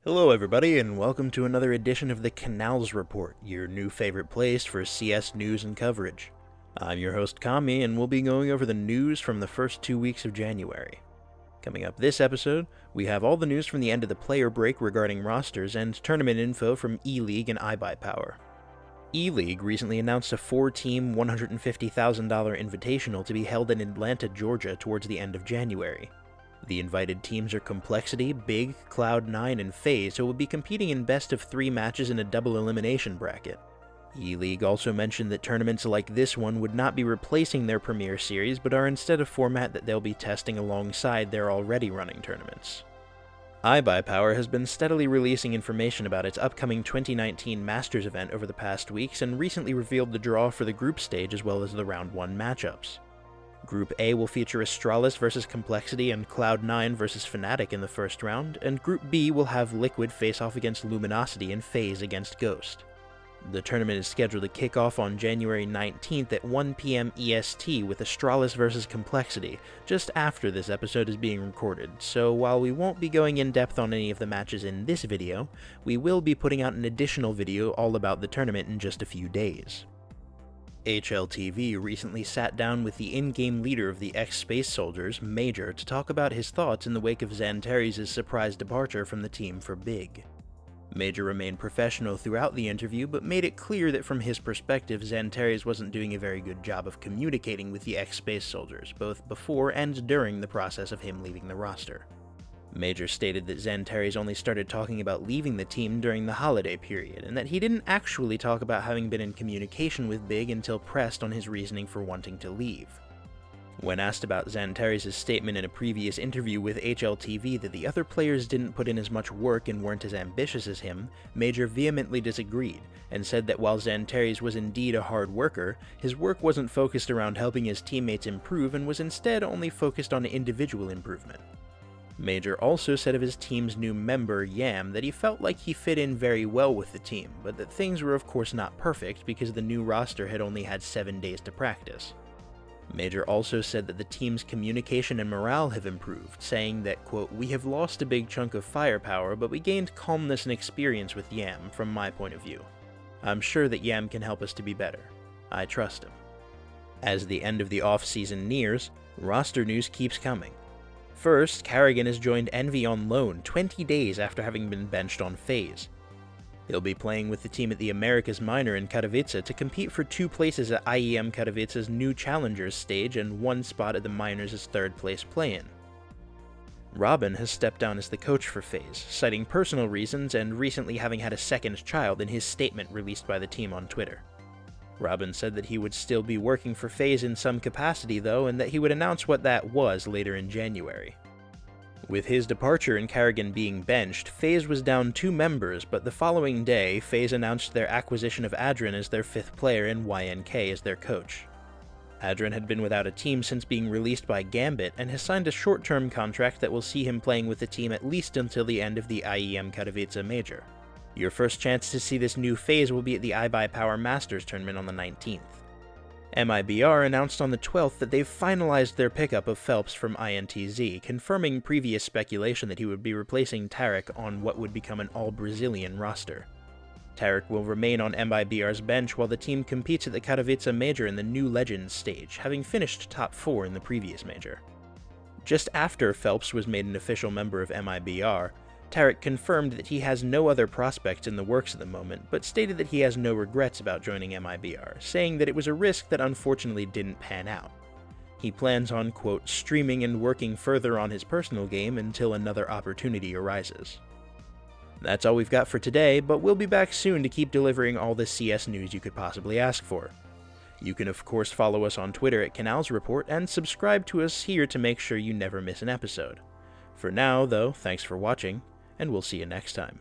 Hello everybody, and welcome to another edition of the Canals Report, your new favorite place for CS news and coverage. I'm your host Kami, and we'll be going over the news from the first 2 weeks of January. Coming up this episode, we have all the news from the end of the player break regarding rosters and tournament info from ELEAGUE and iBUYPOWER. ELEAGUE recently announced a 4-team $150,000 invitational to be held in Atlanta, Georgia towards the end of January. The invited teams are Complexity, Big, Cloud9, and FaZe, who will be competing in best-of-3 matches in a double elimination bracket. ELEAGUE also mentioned that tournaments like this one would not be replacing their Premier Series, but are instead a format that they'll be testing alongside their already running tournaments. iBUYPOWER has been steadily releasing information about its upcoming 2019 Masters event over the past weeks, and recently revealed the draw for the group stage as well as the Round 1 matchups. Group A will feature Astralis vs Complexity and Cloud9 vs Fnatic in the first round, and Group B will have Liquid face off against Luminosity and FaZe against Ghost. The tournament is scheduled to kick off on January 19th at 1 PM EST with Astralis vs Complexity, just after this episode is being recorded, so while we won't be going in depth on any of the matches in this video, we will be putting out an additional video all about the tournament in just a few days. HLTV recently sat down with the in-game leader of the ex-Space Soldiers, MiBR, to talk about his thoughts in the wake of Xantares' surprise departure from the team for Big. MiBR remained professional throughout the interview, but made it clear that from his perspective, Xantares wasn't doing a very good job of communicating with the ex-Space Soldiers, both before and during the process of him leaving the roster. MiBR stated that Xantares only started talking about leaving the team during the holiday period, and that he didn't actually talk about having been in communication with Big until pressed on his reasoning for wanting to leave. When asked about Xantares' statement in a previous interview with HLTV that the other players didn't put in as much work and weren't as ambitious as him, MiBR vehemently disagreed, and said that while Xantares was indeed a hard worker, his work wasn't focused around helping his teammates improve and was instead only focused on individual improvement. MiBR also said of his team's new member, Yam, that he felt like he fit in very well with the team, but that things were of course not perfect because the new roster had only had 7 days to practice. MiBR also said that the team's communication and morale have improved, saying that, quote, "We have lost a big chunk of firepower, but we gained calmness and experience with Yam, from my point of view. I'm sure that Yam can help us to be better. I trust him." As the end of the off-season nears, roster news keeps coming. First, Karrigan has joined Envy on loan 20 days after having been benched on FaZe. He'll be playing with the team at the Americas Minor in Katowice to compete for 2 places at IEM Katowice's new Challengers stage and 1 spot at the Minors' 3rd place play-in. RobbaN has stepped down as the coach for FaZe, citing personal reasons and recently having had a 2nd child in his statement released by the team on Twitter. RobbaN said that he would still be working for FaZe in some capacity though, and that he would announce what that was later in January. With his departure and Karrigan being benched, FaZe was down 2 members, but the following day, FaZe announced their acquisition of AdreN as their 5th player and YNK as their coach. AdreN had been without a team since being released by Gambit, and has signed a short-term contract that will see him playing with the team at least until the end of the IEM Katowice Major. Your first chance to see this new FaZe will be at the iBUYPOWER Masters tournament on the 19th. MiBR announced on the 12th that they've finalized their pickup of Felps from INTZ, confirming previous speculation that he would be replacing Tarik on what would become an all-Brazilian roster. Tarik will remain on MiBR's bench while the team competes at the Katowice Major in the new Legends stage, having finished top 4 in the previous major. Just after Felps was made an official member of MiBR, Tarik confirmed that he has no other prospects in the works at the moment, but stated that he has no regrets about joining MiBR, saying that it was a risk that unfortunately didn't pan out. He plans on, quote, "streaming and working further on his personal game until another opportunity arises." That's all we've got for today, but we'll be back soon to keep delivering all the CS news you could possibly ask for. You can of course follow us on Twitter at Canals Report and subscribe to us here to make sure you never miss an episode. For now, though, thanks for watching, and we'll see you next time.